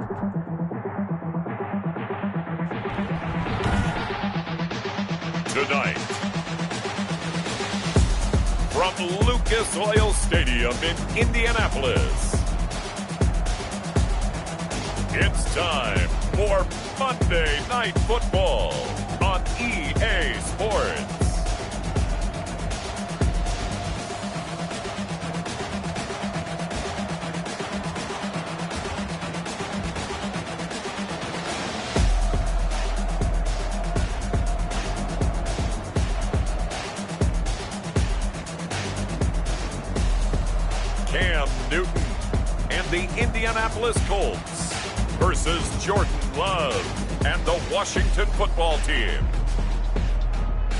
Tonight, from Lucas Oil Stadium in Indianapolis, it's time for Monday Night Football on EA Sports. Cam Newton and the Indianapolis Colts versus Jordan Love and the Washington Football Team.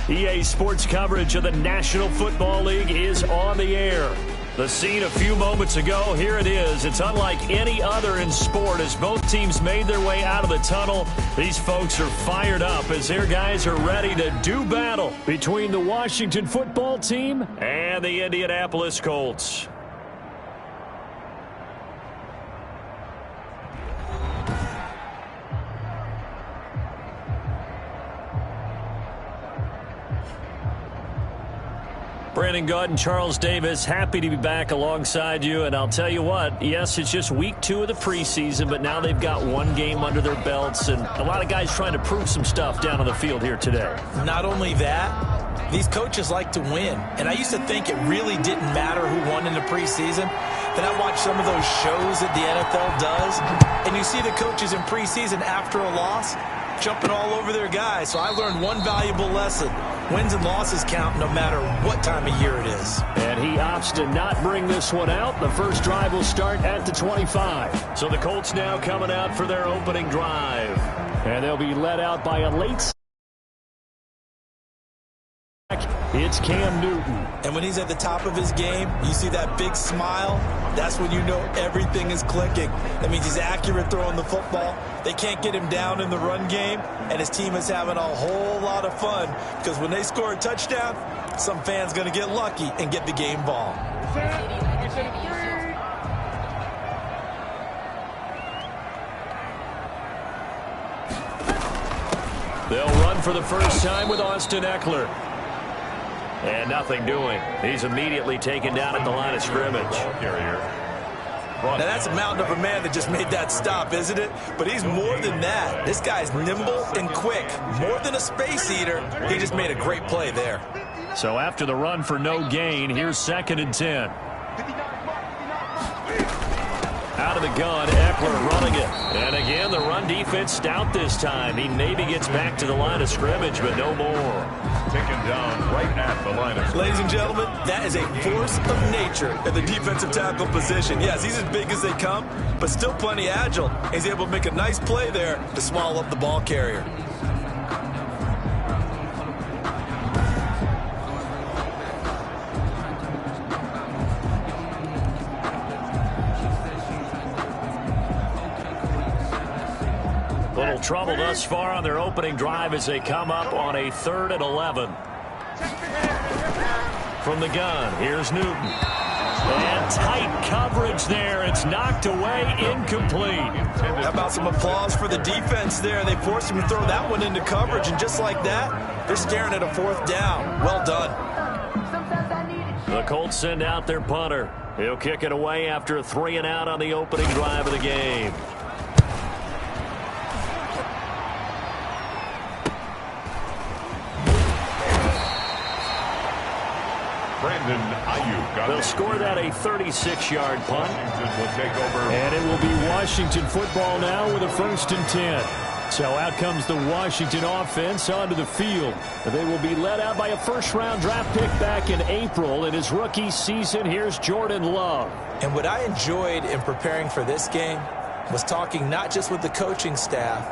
EA Sports coverage of the National Football League is on the air. The scene a few moments ago, here it is. It's unlike any other in sport as both teams made their way out of the tunnel. These folks are fired up as their guys are ready to do battle between the Washington Football Team and the Indianapolis Colts. Brandon Gaud and Charles Davis, happy to be back alongside you. And I'll tell you what, yes, it's just week 2 of the preseason, but now they've got one game under their belts. And a lot of guys trying to prove some stuff down on the field here today. Not only that, these coaches like to win. And I used to think it really didn't matter who won in the preseason. Then I watch some of those shows that the NFL does, and you see the coaches in preseason after a loss jumping all over their guys. So I learned one valuable lesson. Wins and losses count no matter what time of year it is. And he opts to not bring this one out. The first drive will start at the 25. So the Colts now coming out for their opening drive. And they'll be led out by a late... It's Cam Newton. And when he's at the top of his game, you see that big smile. That's when you know everything is clicking. That means he's accurate throwing the football. They can't get him down in the run game, and his team is having a whole lot of fun because when they score a touchdown, some fan's going to get lucky and get the game ball. They'll run for the first time with Austin Eckler. And nothing doing. He's immediately taken down at the line of scrimmage. Now that's a mountain of a man that just made that stop, isn't it? But he's more than that. This guy's nimble and quick. More than a space eater. He just made a great play there. So after the run for no gain, here's 2nd and 10. Out of the gun, Eckler running it. And again, the run defense stout this time. He maybe gets back to the line of scrimmage, but no more. Taken down right at the line of scrimmage. Ladies and gentlemen, that is a force of nature at the defensive tackle position. Yes, he's as big as they come, but still plenty agile. He's able to make a nice play there to swallow up the ball carrier. Little trouble thus far on their opening drive as they come up on a 3rd and 11. From the gun, here's Newton. And tight coverage there. It's knocked away, incomplete. How about some applause for the defense there? They forced him to throw that one into coverage, and just like that, they're staring at a 4th down. Well done. The Colts send out their punter. He'll kick it away after a 3 and out on the opening drive of the game. They'll score that a 36-yard punt. And it will be Washington football now with a 1st and 10. So out comes the Washington offense onto the field. They will be led out by a first-round draft pick back in April in his rookie season. Here's Jordan Love. And what I enjoyed in preparing for this game was talking not just with the coaching staff,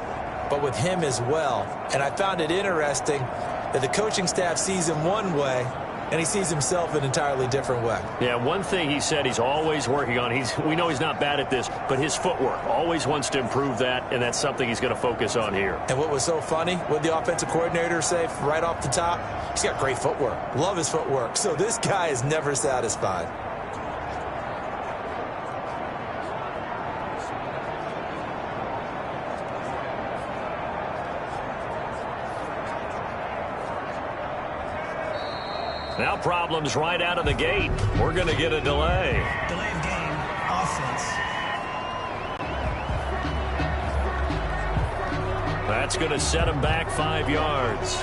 but with him as well. And I found it interesting that the coaching staff sees him one way, and he sees himself an entirely different way. Yeah, one thing he said he's always working on, we know he's not bad at this, but his footwork, always wants to improve that, and that's something he's going to focus on here. And what was so funny, what the offensive coordinator say right off the top, he's got great footwork. Love his footwork. So this guy is never satisfied. Now problems right out of the gate. We're going to get a delay. Delay of game, offense. That's going to set them back 5 yards.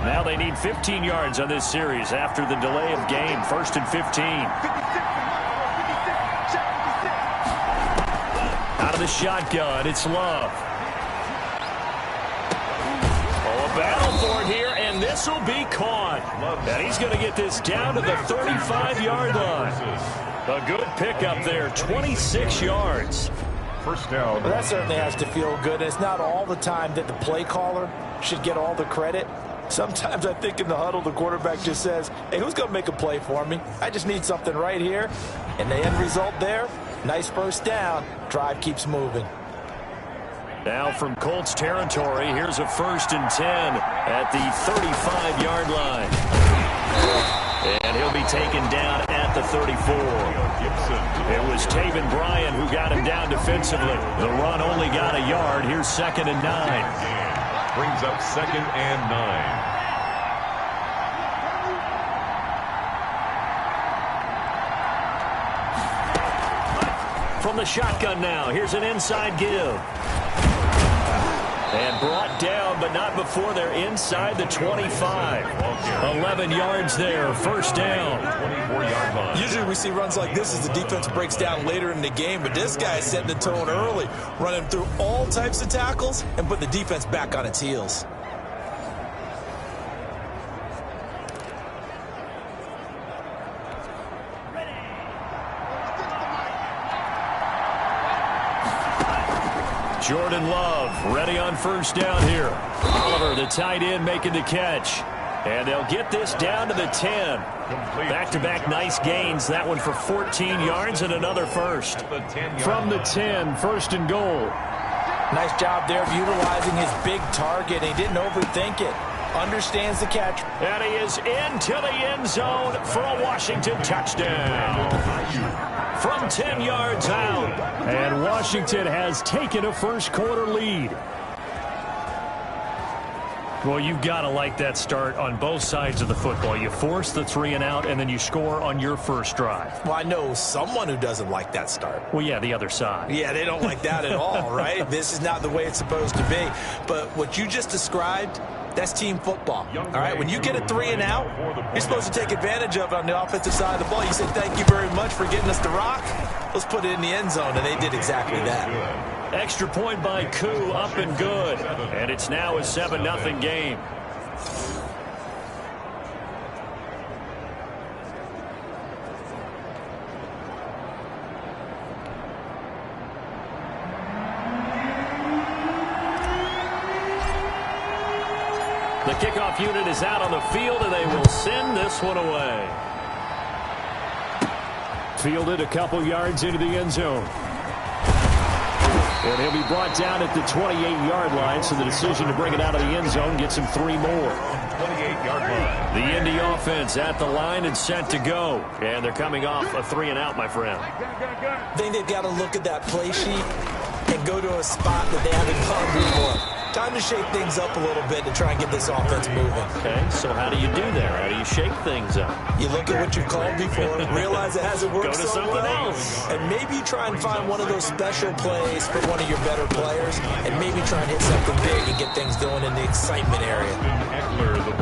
Now they need 15 yards on this series after the delay of game. 1st and 15. Out of the shotgun, it's Love. Oh, a battle for it here, and this will be caught. And he's going to get this down to the 35-yard line. A good pickup there, 26 yards. First down. Well, that certainly has to feel good. It's not all the time that the play caller should get all the credit. Sometimes I think in the huddle, the quarterback just says, hey, who's going to make a play for me? I just need something right here. And the end result there, nice first down. Drive keeps moving. Now from Colts territory, here's a 1st and 10 at the 35-yard line. And he'll be taken down at the 34. It was Taven Bryan who got him down defensively. The run only got a yard. Here's 2nd and 9. Brings up 2nd and 9. From the shotgun now, here's an inside give. And brought down, but not before they're inside the 25. 11 yards there, 1st down. 24-yard line. Usually we see runs like this as the defense breaks down later in the game, but this guy is setting the tone early, running through all types of tackles and put the defense back on its heels. Jordan Love ready on 1st down here. Oliver, the tight end, making the catch. And they'll get this down to the 10. Back-to-back nice gains. That one for 14 yards and another first. From the 10, 1st and goal. Nice job there of utilizing his big target. He didn't overthink it. Understands the catch. And he is into the end zone for a Washington touchdown. From 10 yards out. And Washington has taken a first-quarter lead. Well, you've got to like that start on both sides of the football. You force the 3 and out, and then you score on your first drive. Well, I know someone who doesn't like that start. Well, yeah, the other side. Yeah, they don't like that at all, right? This is not the way it's supposed to be. But what you just described, that's team football. All right, when you get a 3 and out, you're supposed to take advantage of it on the offensive side of the ball. You say, thank you very much for getting us the rock. Let's put it in the end zone, and they did exactly that. Extra point by Koo, up and good. And it's now a 7-0 game. The kickoff unit is out on the field, and they will send this one away. Fielded a couple yards into the end zone. And he'll be brought down at the 28-yard line, so the decision to bring it out of the end zone gets him 3 more. 28-yard line. The Indy offense at the line and set to go. And they're coming off a 3 and out, my friend. I think they've got to look at that play sheet and go to a spot that they haven't gone before. Time to shake things up a little bit to try and get this offense moving. Okay, so how do you do that? How do you shake things up? You look at what you've called before, realize it hasn't worked Go to so something well, else. and maybe try and find one of those special plays for one of your better players, and maybe try and hit something big and get things going in the excitement area.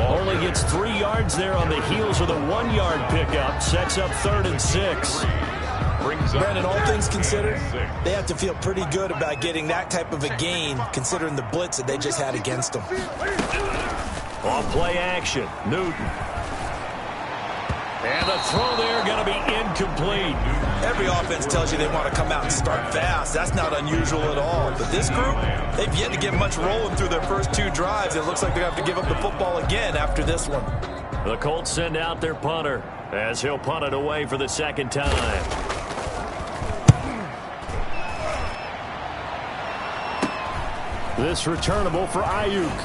Only gets 3 yards there on the heels of the 1-yard pickup. Sets up 3rd and 6. Brandon, all things considered, they have to feel pretty good about getting that type of a gain, considering the blitz that they just had against them. On play action, Newton. And the throw there going to be incomplete. Every offense tells you they want to come out and start fast. That's not unusual at all. But this group, they've yet to get much rolling through their first 2 drives. It looks like they're going to have to give up the football again after this one. The Colts send out their punter as he'll punt it away for the 2nd time. This returnable for Ayuk.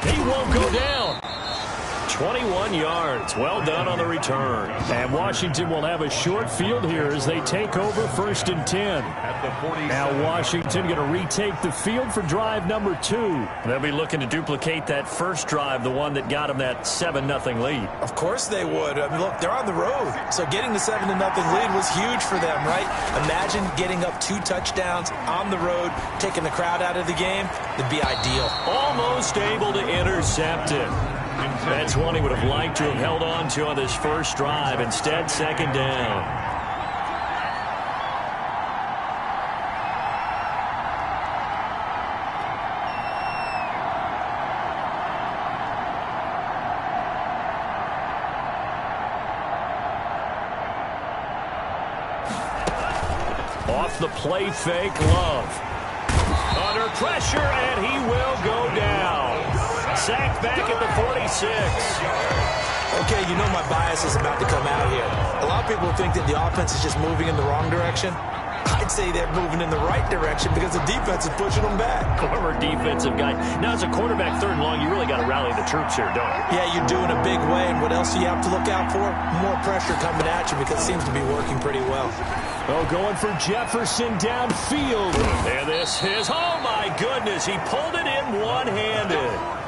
He won't go down. 21 yards. Well done on the return. And Washington will have a short field here as they take over 1st and 10. Now Washington going to retake the field for drive number 2. They'll be looking to duplicate that first drive, the one that got them that 7-0 lead. Of course they would. I mean, look, they're on the road. So getting the 7-0 lead was huge for them, right? Imagine getting up 2 touchdowns on the road, taking the crowd out of the game. It'd be ideal. Almost able to intercept it. That's one he would have liked to have held on to on this first drive. Instead, 2nd down. Off the play fake, Love. Under pressure, and he will go down. Sacked back at the 46. Okay, you know my bias is about to come out here. A lot of people think that the offense is just moving in the wrong direction. I'd say they're moving in the right direction because the defense is pushing them back. Former defensive guy. Now, as a quarterback 3rd and long, you really got to rally the troops here, don't you? Yeah, you're doing a big way, and what else do you have to look out for? More pressure coming at you because it seems to be working pretty well. Oh, going for Jefferson downfield. And this is, oh my goodness, he pulled it in one-handed.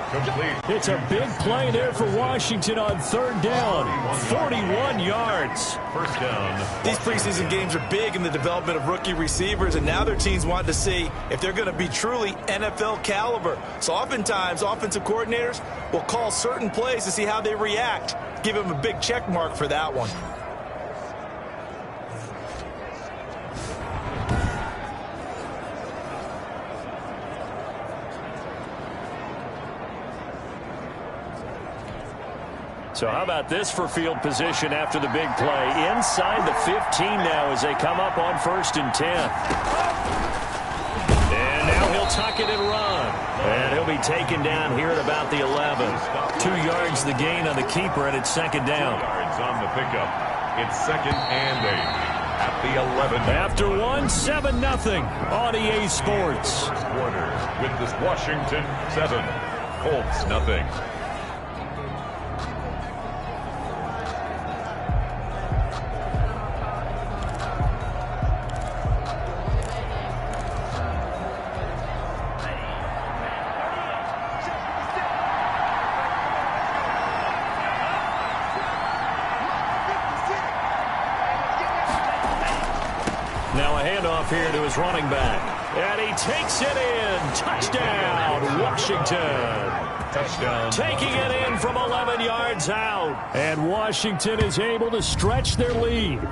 It's a big play there for Washington on 3rd down. 41 yards. First down. These preseason games are big in the development of rookie receivers, and now their teams want to see if they're going to be truly NFL caliber. So oftentimes, offensive coordinators will call certain plays to see how they react. Give them a big check mark for that one. So how about this for field position after the big play? Inside the 15 now as they come up on 1st and 10. And now he'll tuck it and run. And he'll be taken down here at about the 11. 2 yards the gain on the keeper, and it's 2nd down. 2 yards on the pickup. It's 2nd and 8 at the 11. After 7-0 on EA Sports. Quarter with this Washington 7, Colts 0. Now a handoff here to his running back. And he takes it in. Touchdown, Washington. Touchdown. Taking it in from 11 yards out. And Washington is able to stretch their lead.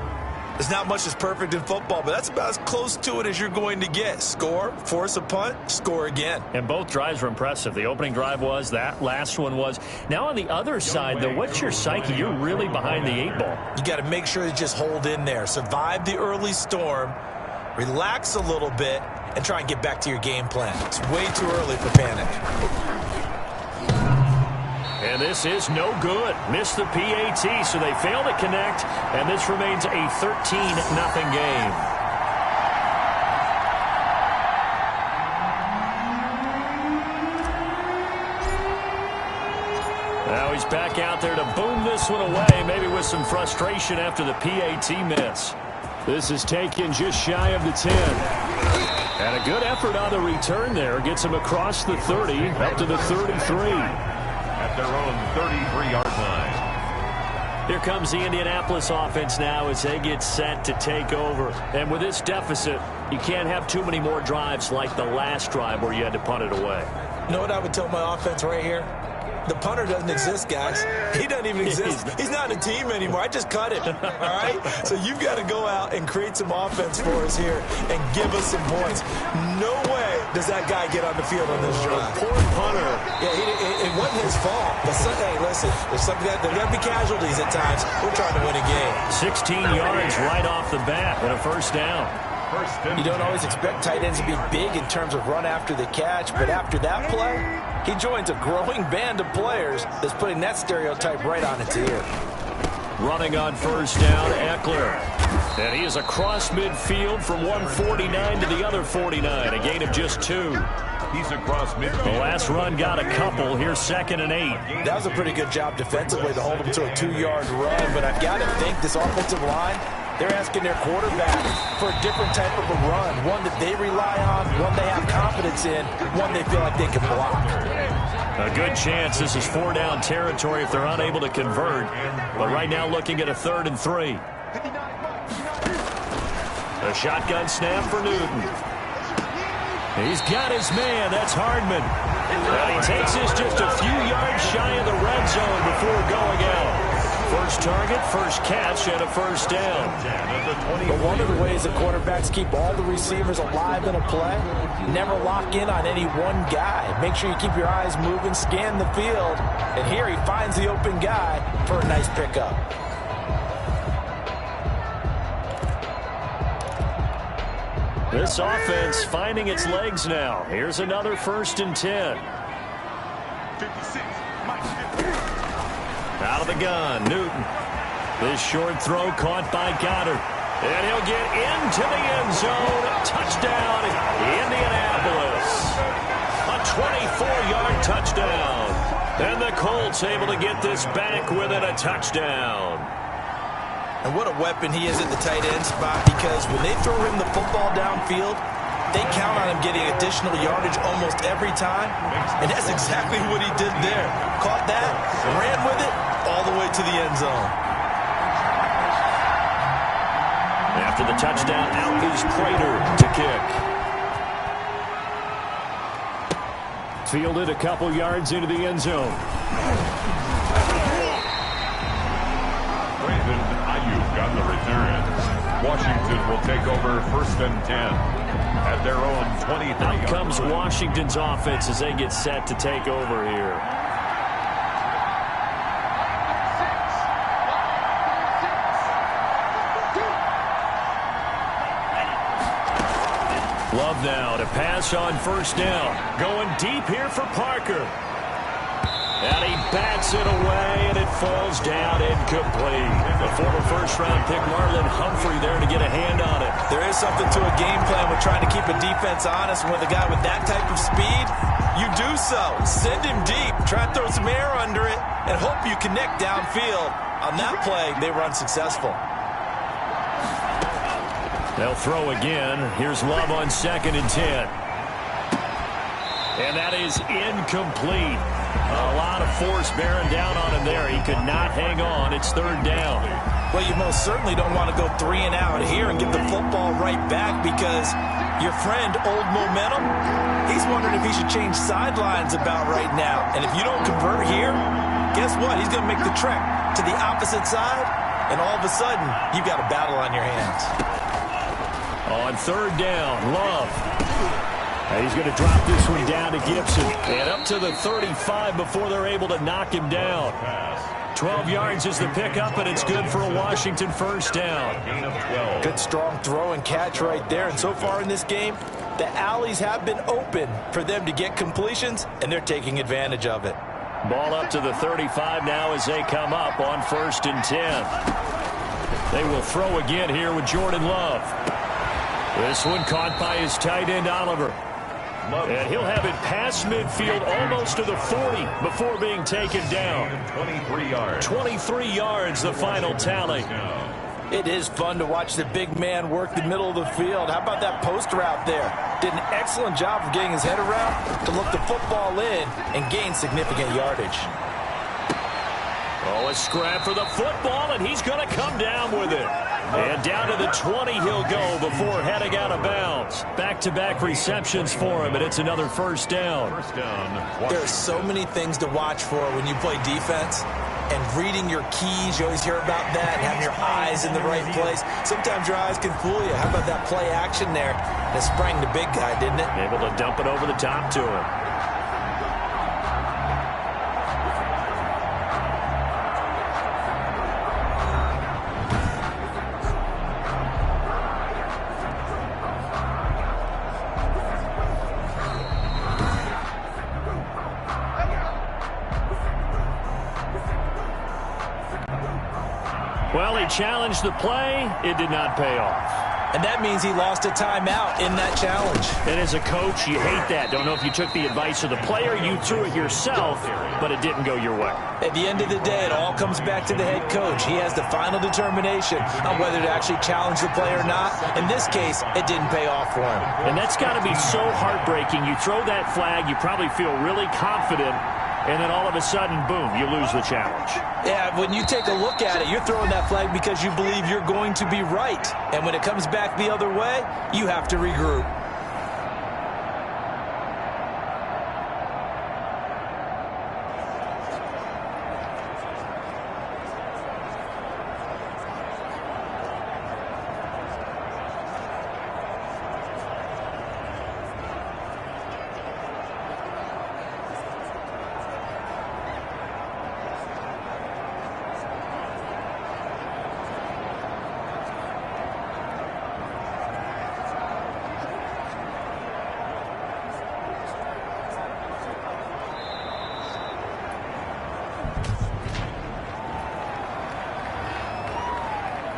There's not much that's perfect in football, but that's about as close to it as you're going to get. Score, force a punt, score again. And both drives were impressive. The opening drive was, that last one was. Now on the other side, though, what's your psyche? You're really behind the 8 ball. You got to make sure you just hold in there. Survive the early storm, relax a little bit, and try and get back to your game plan. It's way too early for panic. And this is no good. Missed the PAT, so they fail to connect, and this remains a 13-0 game. Now he's back out there to boom this one away, maybe with some frustration after the PAT miss. This is taken just shy of the 10. And a good effort on the return there. Gets him across the 30, up to the 33. At their own 33-yard line. Here comes the Indianapolis offense now as they get set to take over. And with this deficit, you can't have too many more drives like the last drive where you had to punt it away. You know what I would tell my offense right here? The punter doesn't exist, guys. He doesn't even exist. He's not a team anymore. I just cut him, all right? So you've got to go out and create some offense for us here and give us some points. No way does that guy get on the field on this drive. Poor punter. Yeah, it wasn't his fault. But hey, listen, there's got to be casualties at times. We're trying to win a game. 16 yards right off the bat and a first down. You don't always expect tight ends to be big in terms of run after the catch, but after that play, he joins a growing band of players that's putting that stereotype right on its ear. Running on first down, Eckler. And he is across midfield from one 49 to the other 49, a gain of just 2. He's across midfield. The last run got a couple. Here's 2nd and 8. That was a pretty good job defensively to hold him to a 2-yard run, but I've got to think this offensive line, they're asking their quarterback for a different type of a run, one that they rely on, one they have confidence in, one they feel like they can block. A good chance this is 4-down territory if they're unable to convert, but right now looking at a 3rd and 3. A shotgun snap for Newton. He's got his man. That's Hardman. And he takes this just a few yards shy of the red zone before going out. First target, first catch, and a 1st down. But one of the ways that quarterbacks keep all the receivers alive in a play, never lock in on any one guy. Make sure you keep your eyes moving, scan the field, and here he finds the open guy for a nice pickup. This offense finding its legs now. Here's another 1st and 10. Out of the gun, Newton. This short throw caught by Goddard. And he'll get into the end zone. Touchdown, Indianapolis. A 24-yard touchdown. And the Colts able to get this back within a touchdown. And what a weapon he is at the tight end spot, because when they throw him the football downfield, they count on him getting additional yardage almost every time. And that's exactly what he did there. Caught that, ran with it, all the way to the end zone. After the touchdown, out is Prater to kick. Fielded a couple yards into the end zone. On the return. Washington will take over 1st and 10 at their own 23. Out comes Washington's offense as they get set to take over here. Love now to pass on 1st down. Going deep here for Parker. And he bats it away, and it falls down incomplete. The former 1st-round pick, Marlon Humphrey, there to get a hand on it. There is something to a game plan with trying to keep a defense honest. With a guy with that type of speed, you do so. Send him deep, try to throw some air under it, and hope you connect downfield. On that play, they were unsuccessful. They'll throw again. Here's Love on 2nd and 10. And that is incomplete. A lot of force bearing down on him there. He could not hang on. It's 3rd down. Well, you most certainly don't want to go 3 and out here and get the football right back, because your friend, Old Momentum, he's wondering if he should change sidelines about right now. And if you don't convert here, guess what? He's going to make the trek to the opposite side, and all of a sudden, you've got a battle on your hands. On 3rd down, Love. And he's going to drop this one down to Gibson. And up to the 35 before they're able to knock him down. 12 yards is the pickup, and it's good for a Washington 1st down. Good strong throw and catch right there. And so far in this game, the alleys have been open for them to get completions, and they're taking advantage of it. Ball up to the 35 now as they come up on 1st and 10. They will throw again here with Jordan Love. This one caught by his tight end, Oliver. And he'll have it past midfield almost to the 40 before being taken down. 23 yards. 23 yards, the final tally. It is fun to watch the big man work the middle of the field. How about that post route there? Did an excellent job of getting his head around to look the football in and gain significant yardage. Oh, a scrap for the football, and he's going to come down with it. And down to the 20 he'll go before heading out of bounds. Back-to-back receptions for him, and it's another 1st down. There are so many things to watch for when you play defense. And reading your keys, you always hear about that, and having your eyes in the right place. Sometimes your eyes can fool you. How about that play action there? And it sprang the big guy, didn't it? Able to dump it over the top to him. Well, he challenged the play. It did not pay off. And that means he lost a timeout in that challenge. And as a coach, you hate that. Don't know if you took the advice of the player, you threw it yourself, but it didn't go your way. At the end of the day, it all comes back to the head coach. He has the final determination on whether to actually challenge the play or not. In this case, it didn't pay off for him. And that's got to be so heartbreaking. You throw that flag, you probably feel really confident, and then all of a sudden, boom, you lose the challenge. Yeah, when you take a look at it, you're throwing that flag because you believe you're going to be right. And when it comes back the other way, you have to regroup.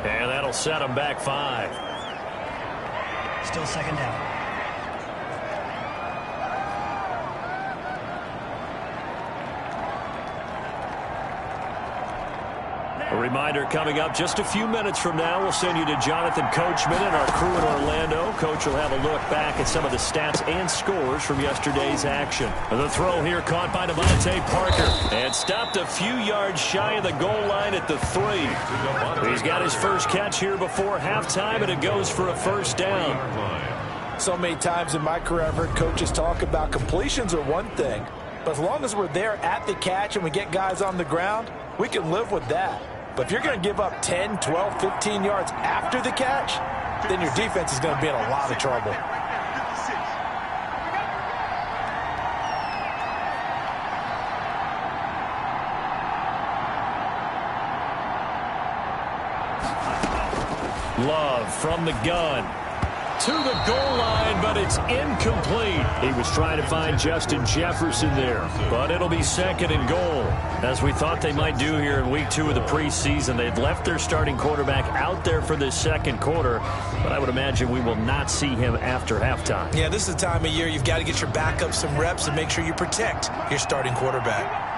And that'll set them back 5. Still second down. A reminder coming up just a few minutes from now, we'll send you to Jonathan Coachman and our crew in Orlando. Coach will have a look back at some of the stats and scores from yesterday's action. The throw here caught by Devontae Parker and stopped a few yards shy of the goal line at the 3. He's got his first catch here before halftime, and it goes for a first down. So many times in my career, I've heard coaches talk about completions are one thing, but as long as we're there at the catch and we get guys on the ground, we can live with that. But if you're going to give up 10, 12, 15 yards after the catch, then your defense is going to be in a lot of trouble. Love from the gun to the goal line, but it's incomplete. He was trying to find Justin Jefferson there, but it'll be second and goal. As we thought they might do here in week 2 of the preseason, they've left their starting quarterback out there for this second quarter, but I would imagine we will not see him after halftime. Yeah, this is the time of year you've got to get your backup some reps and make sure you protect your starting quarterback.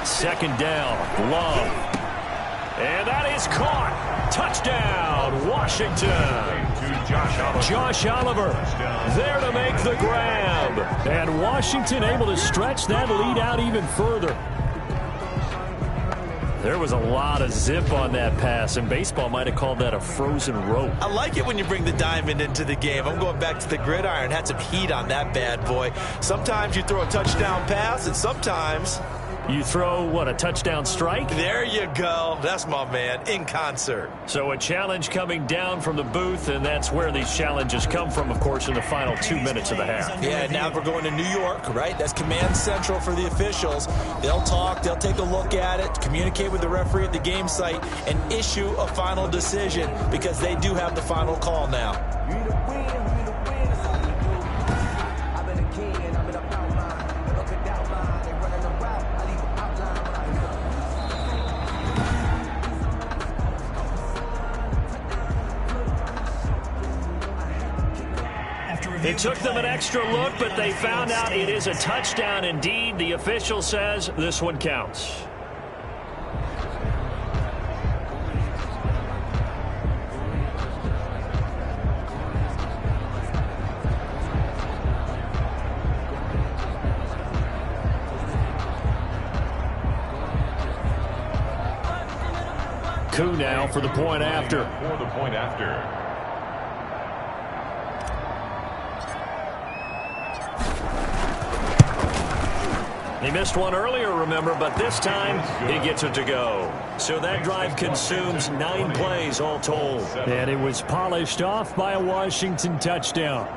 Second down, Love. And that is caught. Touchdown, Washington. Josh Oliver there to make the grab. And Washington able to stretch that lead out even further. There was a lot of zip on that pass, and baseball might have called that a frozen rope. I like it when you bring the diamond into the game. I'm going back to the gridiron. Had some heat on that bad boy. Sometimes you throw a touchdown pass, and sometimes you throw, what, a touchdown strike? There you go. That's my man, in concert. So a challenge coming down from the booth, and that's where these challenges come from, of course, in the final 2 minutes of the half. Yeah, now we're going to New York, right? That's command central for the officials. They'll talk, they'll take a look at it, communicate with the referee at the game site, and issue a final decision because they do have the final call now. It took them an extra look, but they found out it is a touchdown indeed. The official says this one counts. Koo now for the point after. He missed one earlier, remember, but this time he gets it to go. So that drive consumes 9 plays all told. And it was polished off by a Washington touchdown.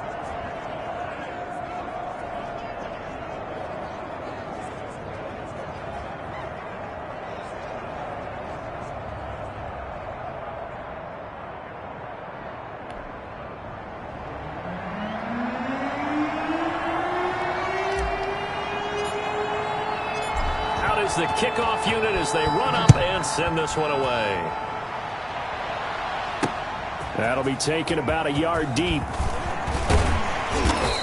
the kickoff unit as they run up and send this one away. That'll be taken about a yard deep.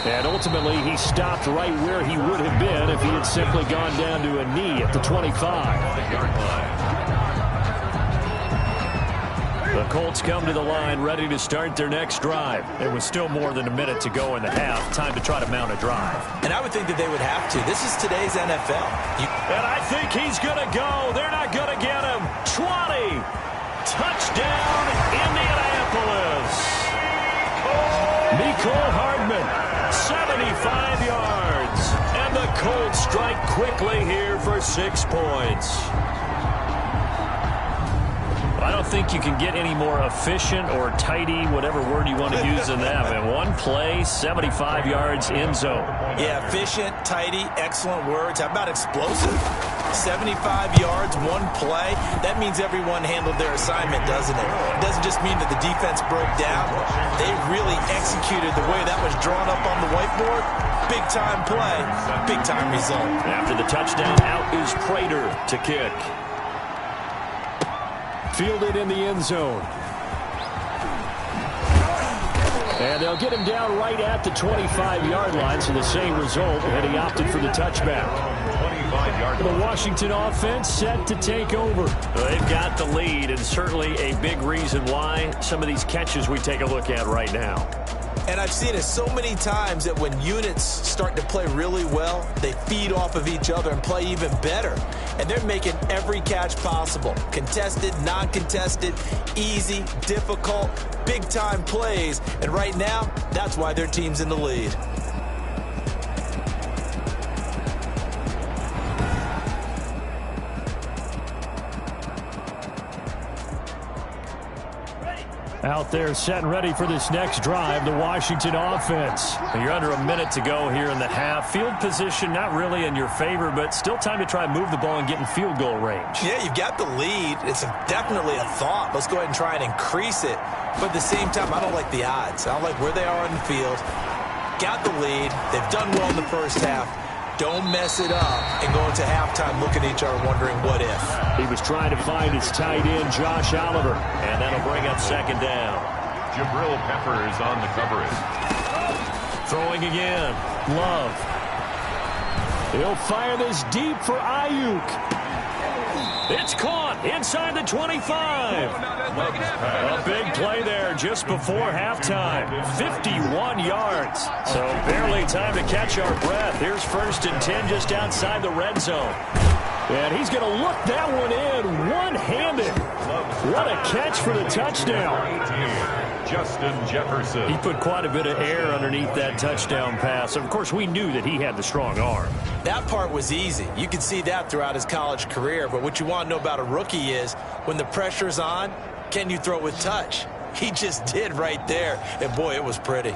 And ultimately, he stopped right where he would have been if he had simply gone down to a knee at the 25-yard line. The Colts come to the line ready to start their next drive. It was still more than a minute to go in the half. Time to try to mount a drive. And I would think that they would have to. This is today's NFL. And I think he's going to go. They're not going to get him. 20. Touchdown, Indianapolis. Mecole Hardman, 75 yards. And the Colts strike quickly here for 6 points. I don't think you can get any more efficient or tidy, whatever word you want to use in that. And one play, 75 yards in zone. Yeah, efficient, tidy, excellent words. How about explosive? 75 yards, one play. That means everyone handled their assignment, doesn't it? It doesn't just mean that the defense broke down. They really executed the way that was drawn up on the whiteboard. Big-time play, big-time result. After the touchdown, out is Prater to kick. Fielded in the end zone. And they'll get him down right at the 25-yard line, so the same result, and he opted for the touchback. The Washington offense set to take over. They've got the lead, and certainly a big reason why some of these catches we take a look at right now. And I've seen it so many times that when units start to play really well, they feed off of each other and play even better. And they're making every catch possible. Contested, non-contested, easy, difficult, big-time plays. And right now, that's why their team's in the lead. Out there set and ready for this next drive, the Washington offense. You're under a minute to go here in the half. Field position not really in your favor, but still time to try and move the ball and get in field goal range. Yeah, you've got the lead. It's definitely a thought. Let's go ahead and try and increase it. But at the same time, I don't like the odds. I don't like where they are on the field. Got the lead. They've done well in the first half. Don't mess it up and go into halftime looking at each other wondering what if. He was trying to find his tight end, Josh Oliver, and that'll bring up second down. Jabril Peppers on the coverage. Throwing again. Love. He'll fire this deep for Ayuk. It's caught inside the 25. A big play there just before halftime. 51 yards. So barely time to catch our breath. Here's 1st and 10 just outside the red zone. And he's going to look that one in one-handed. What a catch for the touchdown. Justin Jefferson. He put quite a bit of air underneath that touchdown pass. Of course, we knew that he had the strong arm. That part was easy. You could see that throughout his college career. But what you want to know about a rookie is when the pressure's on, can you throw with touch? He just did right there. And, boy, it was pretty.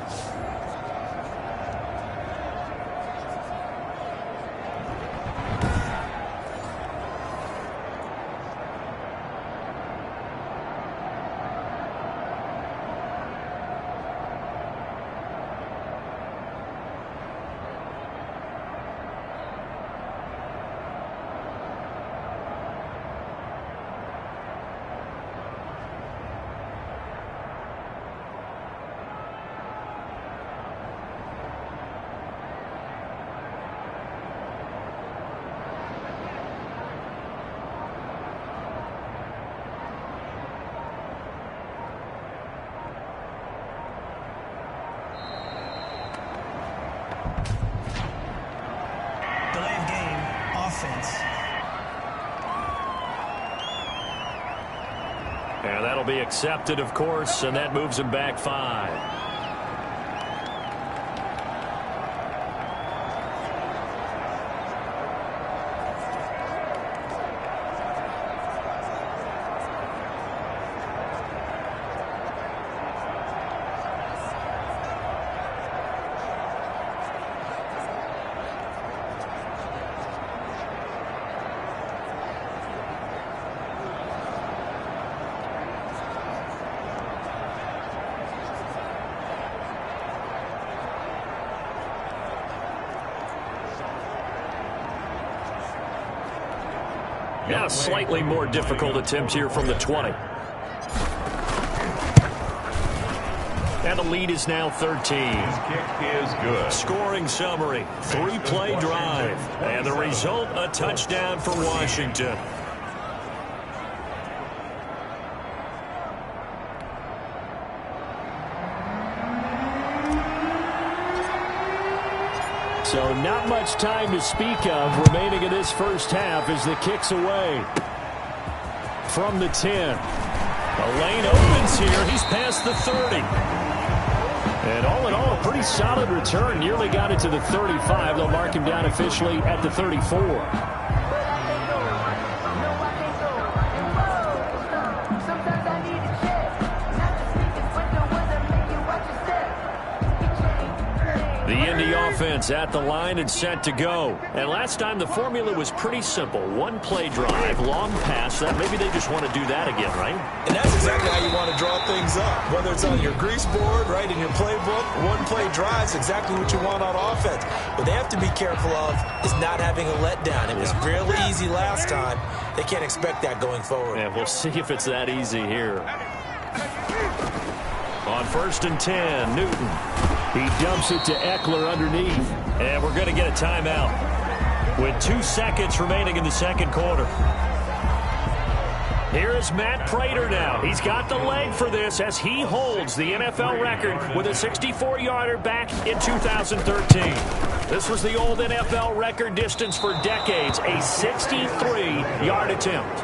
And that'll be accepted, of course, and that moves him back 5. Yeah, a slightly more difficult attempt here from the 20. And the lead is now 13. His kick is good. Scoring summary, 3-play drive. And the result, a touchdown for Washington. So not much time to speak of remaining in this first half as the kick's away. From the 10. A lane opens here. He's past the 30. And all in all, a pretty solid return. Nearly got it to the 35. They'll mark him down officially at the 34. The Indy offense at the line and set to go. And last time the formula was pretty simple. One play drive, long pass. That maybe they just want to do that again, right? And that's exactly how you want to draw things up. Whether it's on your grease board, right, in your playbook, one play drive is exactly what you want on offense. What they have to be careful of is not having a letdown. It was fairly easy last time. They can't expect that going forward. Yeah, we'll see if it's that easy here. On 1st and 10, Newton. He dumps it to Eckler underneath. And we're going to get a timeout with 2 seconds remaining in the second quarter. Here is Matt Prater now. He's got the leg for this as he holds the NFL record with a 64-yarder back in 2013. This was the old NFL record distance for decades, a 63-yard attempt.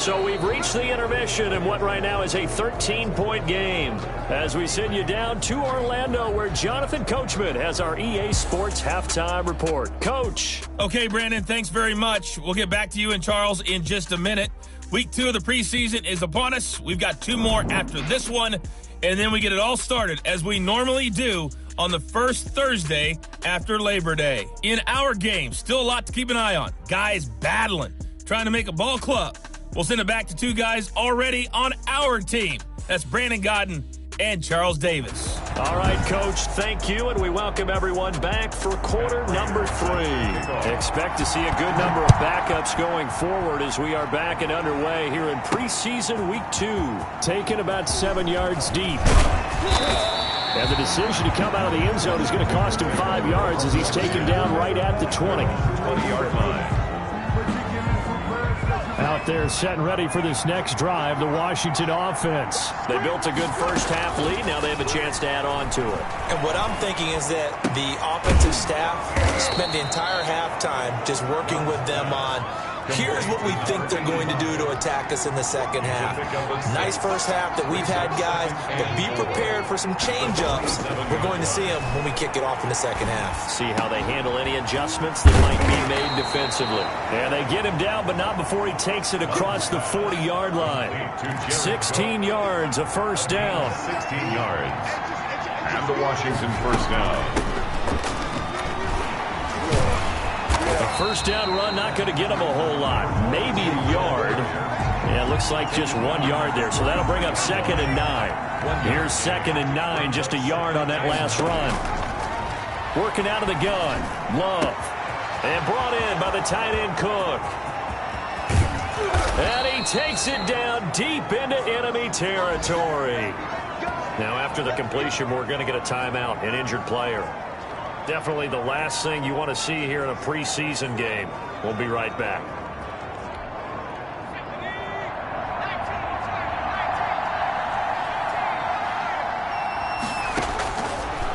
So we've reached the intermission in what right now is a 13-point game as we send you down to Orlando where Jonathan Coachman has our EA Sports Halftime Report. Coach. Okay, Brandon, thanks very much. We'll get back to you and Charles in just a minute. Week 2 of the preseason is upon us. We've got 2 more after this one, and then we get it all started as we normally do on the first Thursday after Labor Day. In our game, still a lot to keep an eye on. Guys battling, trying to make a ball club. We'll send it back to 2 guys already on our team. That's Brandon Godden and Charles Davis. All right, Coach, thank you, and we welcome everyone back for quarter number 3. Expect to see a good number of backups going forward as we are back and underway here in preseason week 2. Taken about 7 yards deep. And the decision to come out of the end zone is going to cost him 5 yards as he's taken down right at the 20. 20-yard line. Out there set and ready for this next drive, the Washington offense. They built a good first half lead. Now they have a chance to add on to it. And what I'm thinking is that the offensive staff spent the entire halftime just working with them on here's what we think they're going to do to attack us in the second half. Nice first half that we've had, guys, but be prepared for some change-ups. We're going to see them when we kick it off in the second half. See how they handle any adjustments that might be made defensively. And they get him down, but not before he takes it across the 40-yard line. 16 yards, a first down. 16 yards. And the Washington first down. First down run, not going to get him a whole lot. Maybe a yard. Yeah, it looks like just 1 yard there. So that'll bring up 2nd and 9. Here's 2nd and 9, just a yard on that last run. Working out of the gun. Love. And brought in by the tight end Cook. And he takes it down deep into enemy territory. Now after the completion, we're going to get a timeout, an injured player. Definitely the last thing you want to see here in a preseason game. We'll be right back.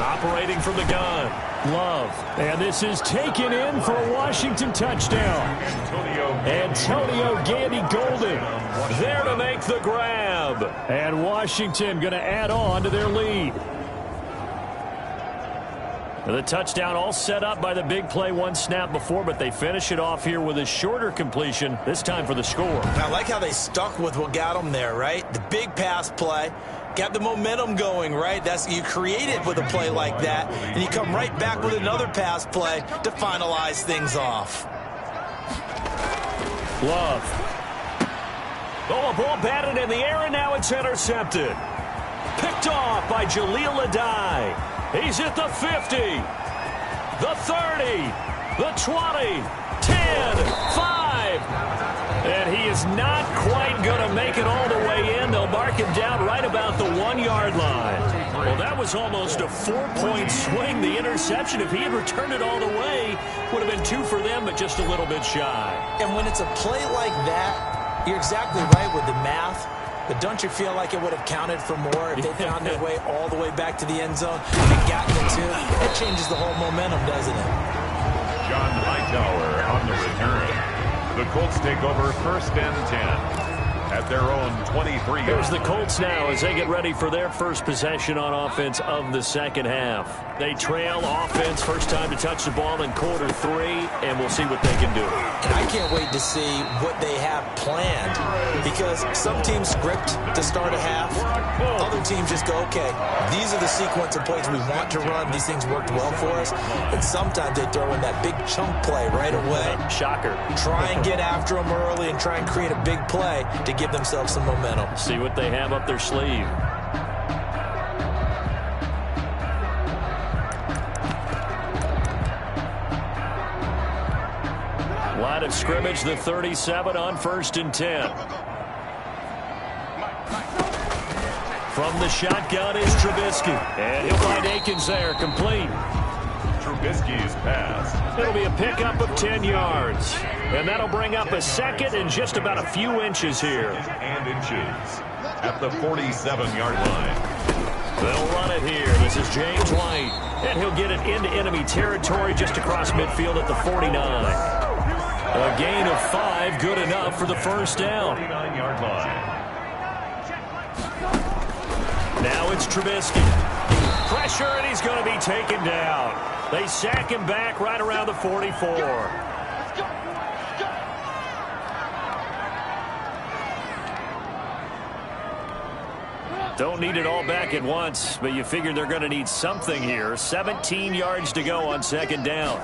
Operating from the gun. Love. And this is taken in for a Washington touchdown. Antonio Gandy-Golden there to make the grab. And Washington going to add on to their lead. The touchdown all set up by the big play 1 snap before, but they finish it off here with a shorter completion, this time for the score. I like how they stuck with what got them there, right? The big pass play, got the momentum going, right? That's you create it with a play like that, and you come right back with another pass play to finalize things off. Love. Oh, a ball batted in the air, and now it's intercepted. Picked off by Jaleel Adai. He's at the 50, the 30, the 20, 10, 5. And he is not quite going to make it all the way in. They'll mark him down right about the 1-yard line. Well, that was almost a 4-point swing, the interception. If he had returned it all the way, would have been 2 for them, but just a little bit shy. And when it's a play like that, you're exactly right with the math. But don't you feel like it would have counted for more if they found their way all the way back to the end zone and gotten the 2? It changes the whole momentum, doesn't it? John Hightower on the return. The Colts take over 1st and 10 at their own 23. Here's the Colts now as they get ready for their first possession on offense of the second half. They trail offense, first time to touch the ball in quarter 3, and we'll see what they can do. And I can't wait to see what they have planned, because some teams script to start a half. Other teams just go, okay, these are the sequence of plays we want to run. These things worked well for us. And sometimes they throw in that big chunk play right away. Shocker. Try and get after them early and try and create a big play to give themselves some momentum. See what they have up their sleeve. Line of scrimmage, the 37 on 1st and 10. From the shotgun is Trubisky. And he'll find Akins there, complete. Trubisky's pass. It'll be a pickup of 10 yards. And that'll bring up a second and just about a few inches here. And inches at the 47-yard line. They'll run it here. This is James White. And he'll get it into enemy territory just across midfield at the 49. A gain of 5, good enough for the first down. 49-yard line. Now it's Trubisky. Pressure, and he's going to be taken down. They sack him back right around the 44. Don't need it all back at once, but you figure they're going to need something here. 17 yards to go on 2nd down.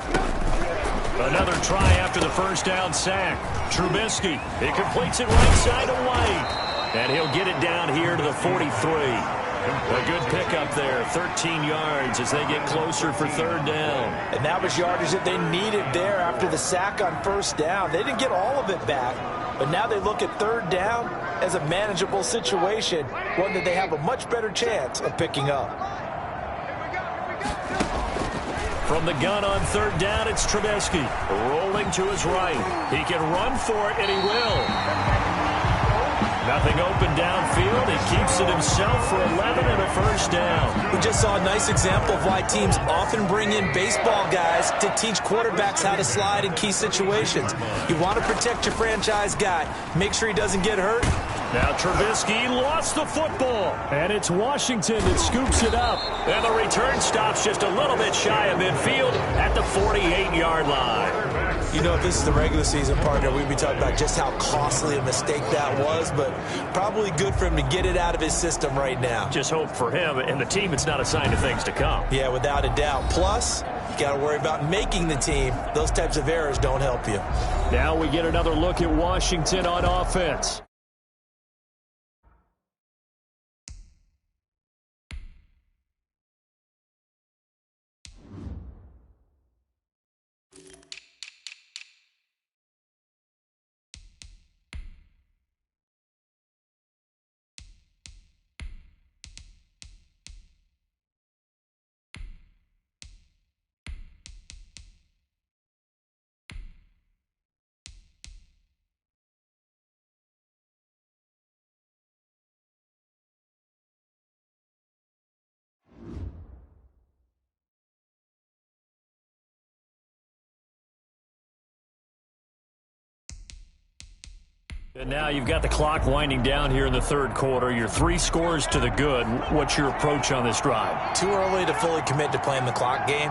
Another try after the first down sack. Trubisky, he completes it right side to White. And he'll get it down here to the 43. A good pickup there, 13 yards as they get closer for 3rd down. And that was yardage that they needed there after the sack on 1st down. They didn't get all of it back, but now they look at 3rd down as a manageable situation, one that they have a much better chance of picking up. From the gun on 3rd down, it's Trubisky. Rolling to his right. He can run for it, and he will. Nothing open downfield. He keeps it himself for 11 and a first down. We just saw a nice example of why teams often bring in baseball guys to teach quarterbacks how to slide in key situations. You want to protect your franchise guy. Make sure he doesn't get hurt. Now Trubisky lost the football. And it's Washington that scoops it up. And the return stops just a little bit shy of midfield at the 48-yard line. You know, if this is the regular season, partner, we'd be talking about just how costly a mistake that was, but probably good for him to get it out of his system right now. Just hope for him and the team it's not a sign of things to come. Yeah, without a doubt. Plus, you got to worry about making the team. Those types of errors don't help you. Now we get another look at Washington on offense. And now you've got the clock winding down here in the 3rd quarter. You're 3 scores to the good. What's your approach on this drive? Too early to fully commit to playing the clock game.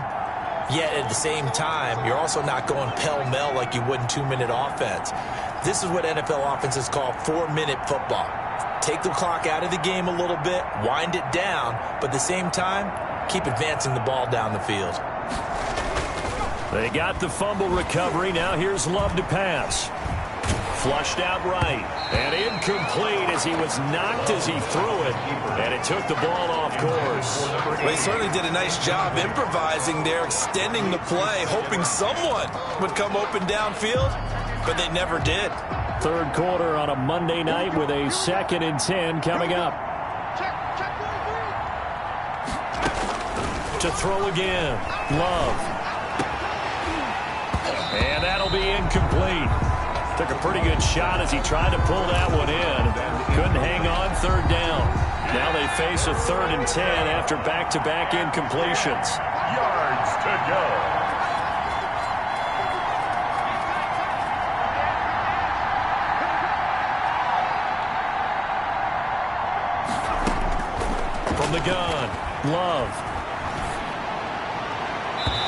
Yet at the same time, you're also not going pell-mell like you would in 2-minute offense. This is what NFL offenses call 4-minute football. Take the clock out of the game a little bit, wind it down, but at the same time, keep advancing the ball down the field. They got the fumble recovery. Now here's Love to pass. Flushed out right. And incomplete as he was knocked as he threw it. And it took the ball off course. Well, they certainly did a nice job improvising there, extending the play, hoping someone would come open downfield, but they never did. Third quarter on a Monday night with a 2nd and 10 coming up. To throw again. Love. And that'll be incomplete. Took a pretty good shot as he tried to pull that one in. Couldn't hang on. Third down. Now they face a 3rd and 10 after back-to-back incompletions. Yards to go. From the gun, Love.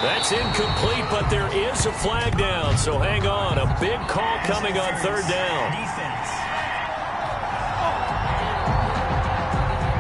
That's incomplete, but there is a flag down, so hang on. A big call coming on 3rd down.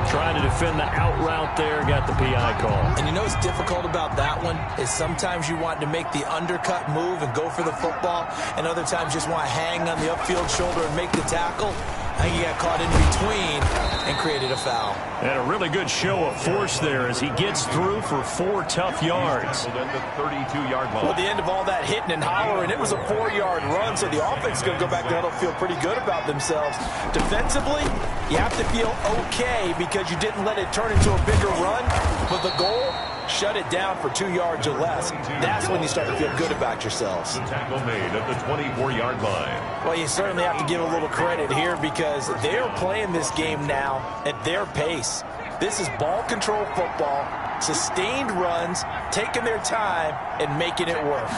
Trying to defend the out route there, got the PI call. And you know what's difficult about that one is sometimes you want to make the undercut move and go for the football, and other times just want to hang on the upfield shoulder and make the tackle. I think he got caught in between and created a foul. And a really good show of force there as he gets through for 4 tough yards. At the 32-yard line. Well, at the end of all that hitting and hollering, it was a 4-yard run, so the offense is going to go back there and feel pretty good about themselves. Defensively, you have to feel okay because you didn't let it turn into a bigger run, but the goal, shut it down for 2 yards or less. That's when you start to feel good about yourselves. The tackle made at the 24-yard line. Well, you certainly have to give a little credit here because they're playing this game now at their pace. This is ball control football, sustained runs, taking their time, and making it work.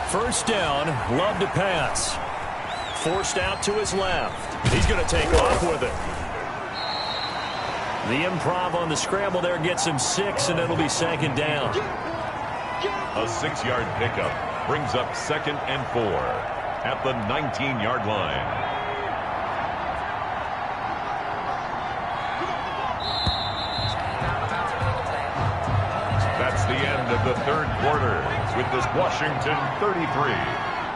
First down, Love to pass. Forced out to his left. He's going to take off with it. The improv on the scramble there gets him 6, and it'll be 2nd down. A 6-yard pickup brings up 2nd and 4 at the 19-yard line. That's the end of the 3rd quarter with this Washington 33,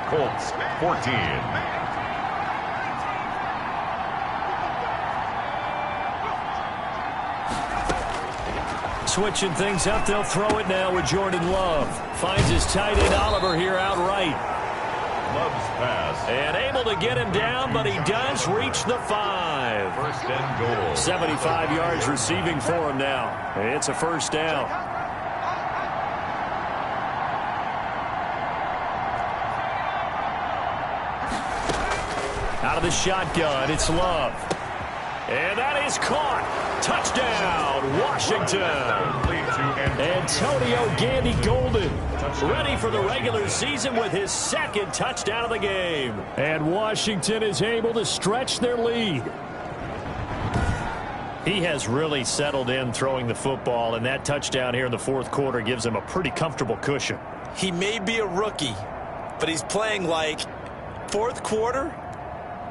Colts 14. Switching things up, they'll throw it now with Jordan Love. Finds his tight end Oliver here outright. Love's pass. And able to get him down, but he does reach the 5. First and goal. 75 yards receiving for him now. It's a 1st down. Out of the shotgun, it's Love. And that is caught. Touchdown, Washington. Antonio Gandy Golden ready for the regular season with his 2nd touchdown of the game. And Washington is able to stretch their lead. He has really settled in throwing the football, and that touchdown here in the 4th quarter gives him a pretty comfortable cushion. He may be a rookie, but he's playing like 4th quarter.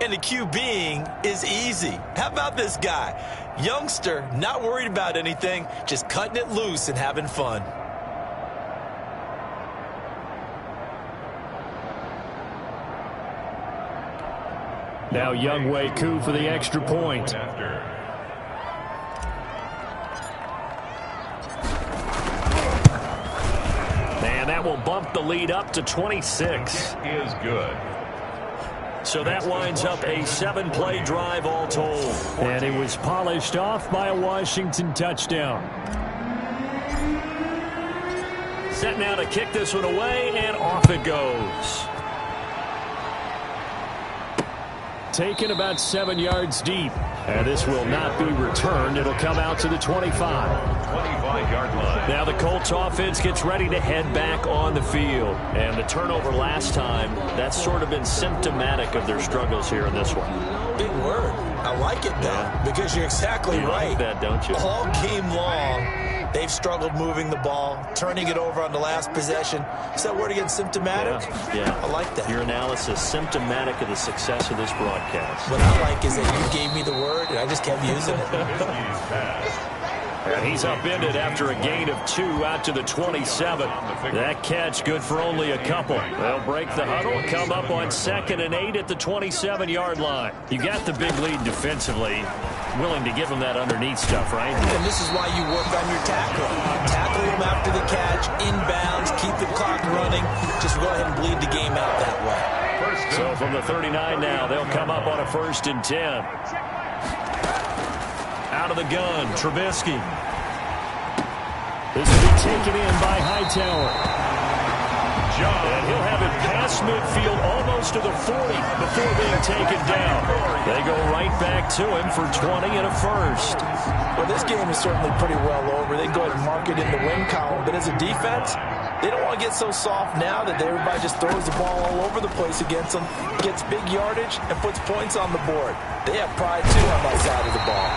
And the QBing is easy. How about this guy? Youngster, not worried about anything, just cutting it loose and having fun. Now Younghoe Koo for the extra point. And that will bump the lead up to 26. Is good. So that winds up a 7-play drive all told. And it was polished off by a Washington touchdown. Set now to kick this one away, and off it goes. Taken about 7 yards deep. And this will not be returned. It'll come out to the 25. 25-yard line. Now the Colts offense gets ready to head back on the field. And the turnover last time, that's sort of been symptomatic of their struggles here in this one. Big word. I like it, though, because you're exactly right. You like that, don't you? All game long, they've struggled moving the ball, turning it over on the last possession. Is that word again, symptomatic? Yeah. I like that. Your analysis, symptomatic of the success of this broadcast. What I like is that you gave me the word, and I just kept using it. And he's upended after a gain of 2 out to the 27. That catch good for only a couple. They'll break the huddle, come up on 2nd and 8 at the 27-yard line. You got the big lead defensively. Willing to give them that underneath stuff, right? And this is why you work on your tackling. Tackle them after the catch, inbounds, keep the clock running. Just go ahead and bleed the game out that way. So from the 39 now, they'll come up on a 1st and 10. Out of the gun, Trubisky. This will be taken in by Hightower. And he'll have it past midfield almost to the 40 before being taken down. They go right back to him for 20 and a 1st. Well, this game is certainly pretty well over. They go ahead and mark it in the win column. But as a defense, they don't want to get so soft now that everybody just throws the ball all over the place against them, gets big yardage, and puts points on the board. They have pride, too, on that side of the ball.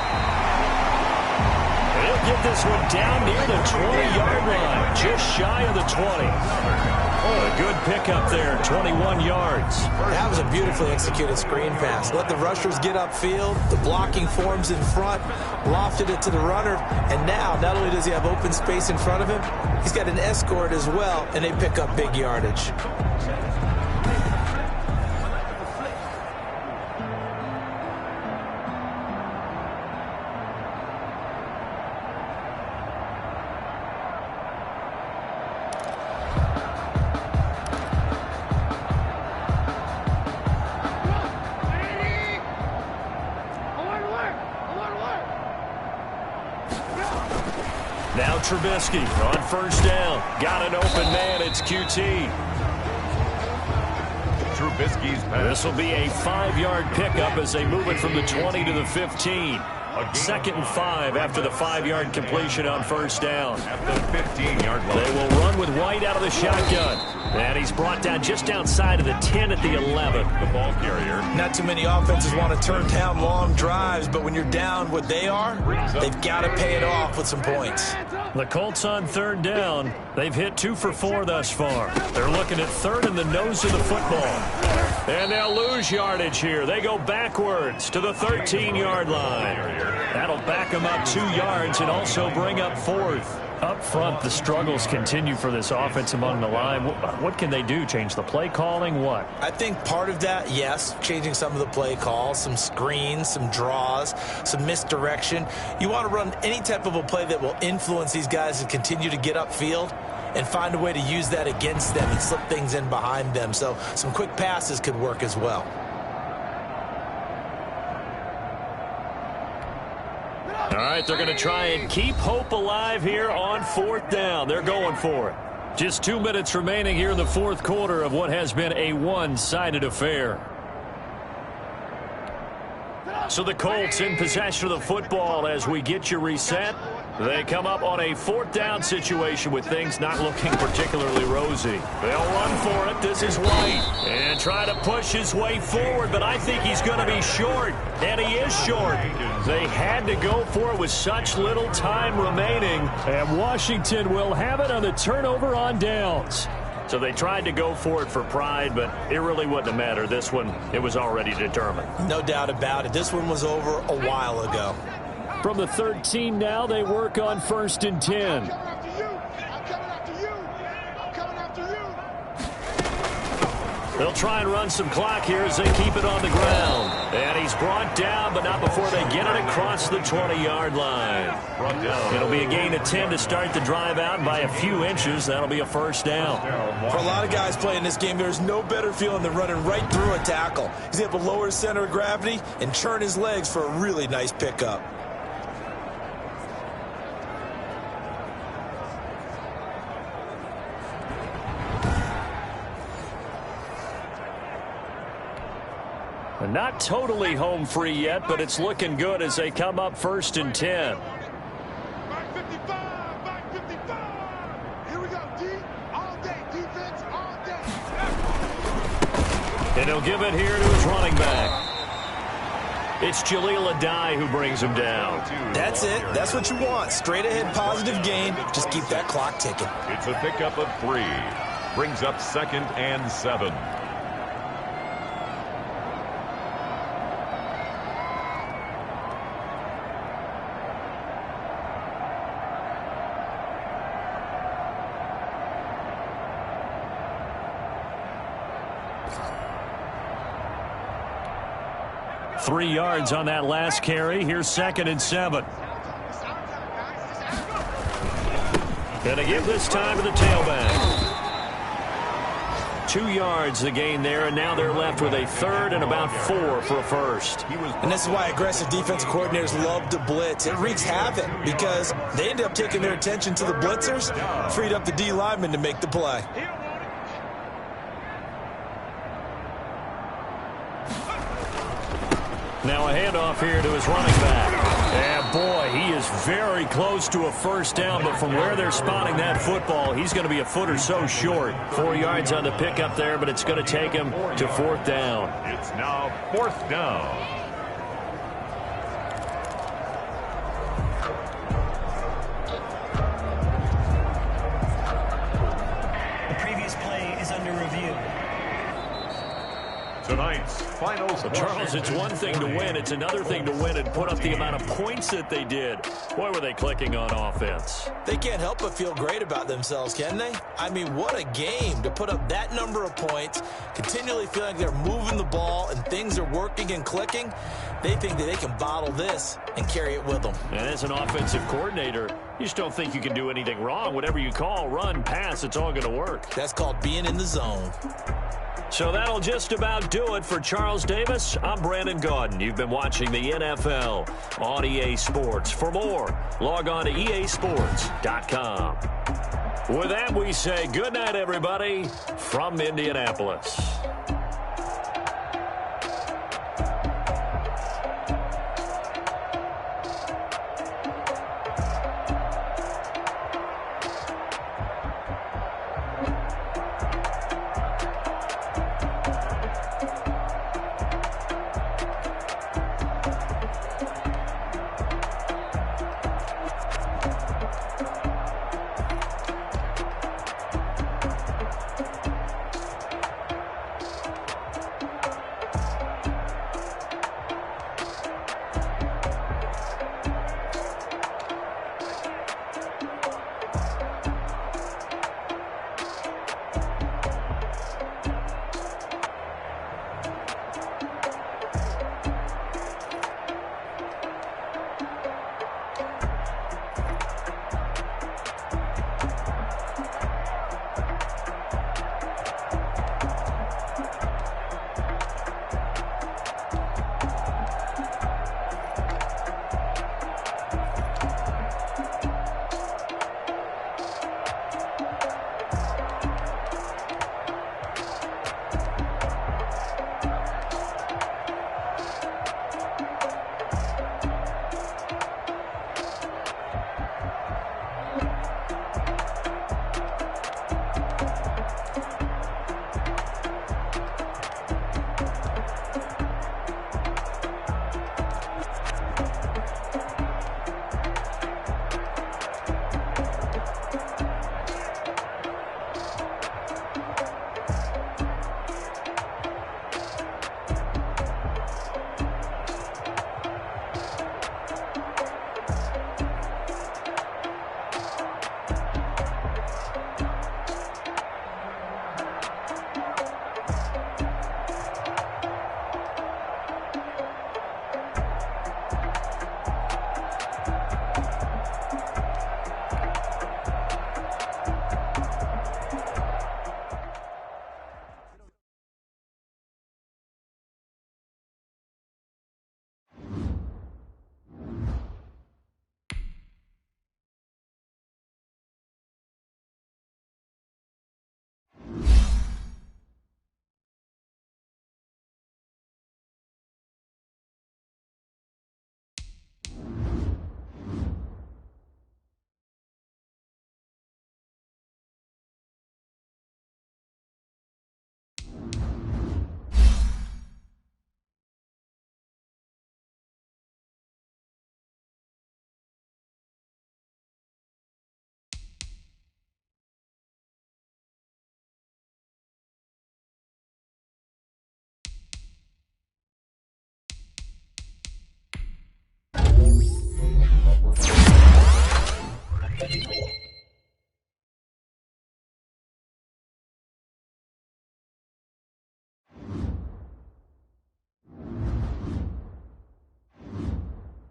They'll get this one down near the 20-yard line, just shy of the 20. A good pickup there, 21 yards. That was a beautifully executed screen pass. Let the rushers get upfield. The blocking forms in front. Lofted it to the runner. And now, not only does he have open space in front of him, he's got an escort as well, and they pick up big yardage. Now Trubisky on 1st down. Got an open man. It's QT. Trubisky's pass. This will be a 5-yard pickup as they move it from the 20 to the 15. 2nd and 5 after the 5-yard completion on 1st down. At the 15-yard line. They will run with White out of the shotgun. And he's brought down just outside of the 10 at the 11. The ball carrier. Not too many offenses want to turn down long drives, but when you're down what they are, they've got to pay it off with some points. The Colts on 3rd down. They've hit 2 for 4 thus far. They're looking at 3rd in the nose of the football. And they'll lose yardage here. They go backwards to the 13-yard line. That'll back them up 2 yards and also bring up 4th. Up front, the struggles continue for this offense among the line. What can they do? Change the play calling? What? I think part of that, yes, changing some of the play calls, some screens, some draws, some misdirection. You want to run any type of a play that will influence these guys and continue to get upfield and find a way to use that against them and slip things in behind them. So some quick passes could work as well. All right, they're going to try and keep hope alive here on 4th down. They're going for it. Just 2 minutes remaining here in the 4th quarter of what has been a one-sided affair. So the Colts in possession of the football as we get you reset. They come up on a 4th down situation with things not looking particularly rosy. They'll run for it. This is White. And try to push his way forward, but I think he's going to be short. And he is short. They had to go for it with such little time remaining. And Washington will have it on the turnover on downs. So they tried to go for it for pride, but it really wouldn't have mattered. This one, it was already determined. No doubt about it. This one was over a while ago. From the 13 now, they work on 1st and 10. They'll try and run some clock here as they keep it on the ground. And he's brought down, but not before they get it across the 20-yard line. It'll be a gain of 10 to start the drive out. By a few inches, that'll be a 1st down. For a lot of guys playing this game, there's no better feeling than running right through a tackle. He's able to lower his center of gravity and churn his legs for a really nice pickup. Not totally home free yet, but it's looking good as they come up 1st and 10. Back 55, back 55. Here we go, D. All day, defense, all day. And he'll give it here to his running back. It's Jaleel Adai who brings him down. That's it. That's what you want. Straight ahead positive gain. Just keep that clock ticking. It's a pickup of 3. Brings up 2nd and 7. Three yards on that last carry. Here's 2nd and 7. Gonna give this time to the tailback. 2 yards the gain there, and now they're left with a third and about 4 for a first. And this is why aggressive defense coordinators love to blitz. It wreaks havoc because they end up taking their attention to the blitzers, freed up the D lineman to make the play. Now a handoff here to his running back. And boy, he is very close to a first down, but from where they're spotting that football, he's going to be a foot or so short. 4 yards on the pickup there, but it's going to take him to 4th down. It's now 4th down. The previous play is under review. Tonight's finals. Charles, it's one thing to win. It's another thing to win and put up the amount of points that they did. Boy, were they clicking on offense. They can't help but feel great about themselves, can they? I mean, what a game to put up that number of points, continually feeling like they're moving the ball and things are working and clicking. They think that they can bottle this and carry it with them. And as an offensive coordinator, you just don't think you can do anything wrong. Whatever you call, run, pass, it's all going to work. That's called being in the zone. So that'll just about do it for Charles Davis. I'm Brandon Gaudin. You've been watching the NFL on EA Sports. For more, log on to easports.com. With that, we say good night, everybody, from Indianapolis.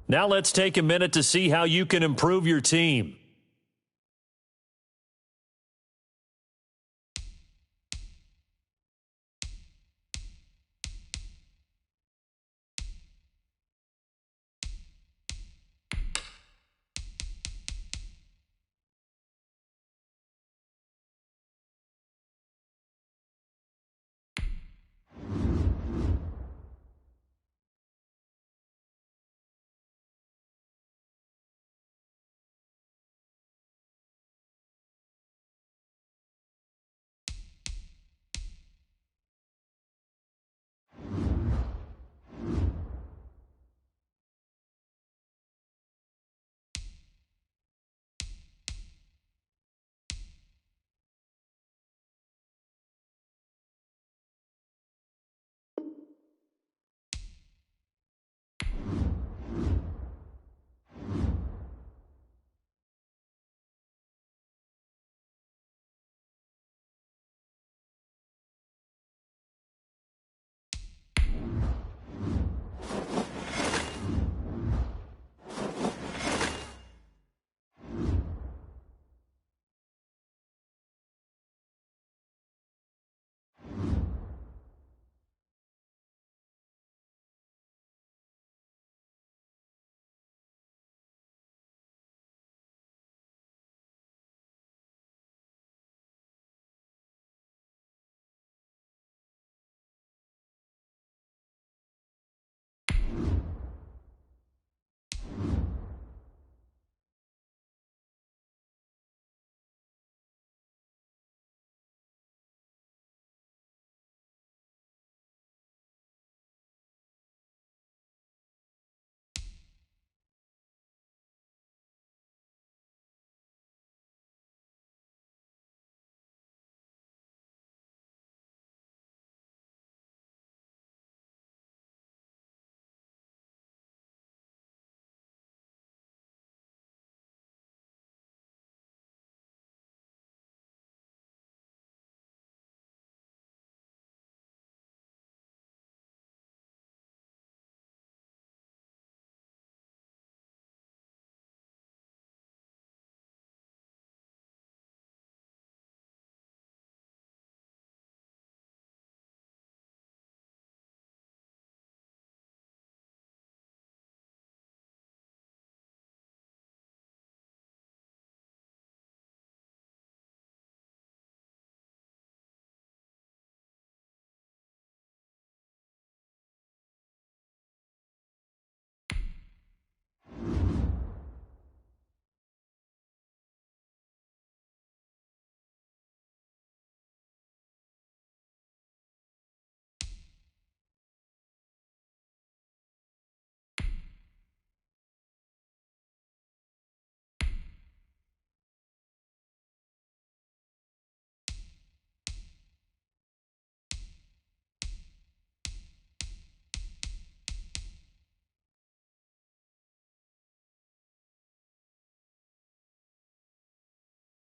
Now let's take a minute to see how you can improve your team.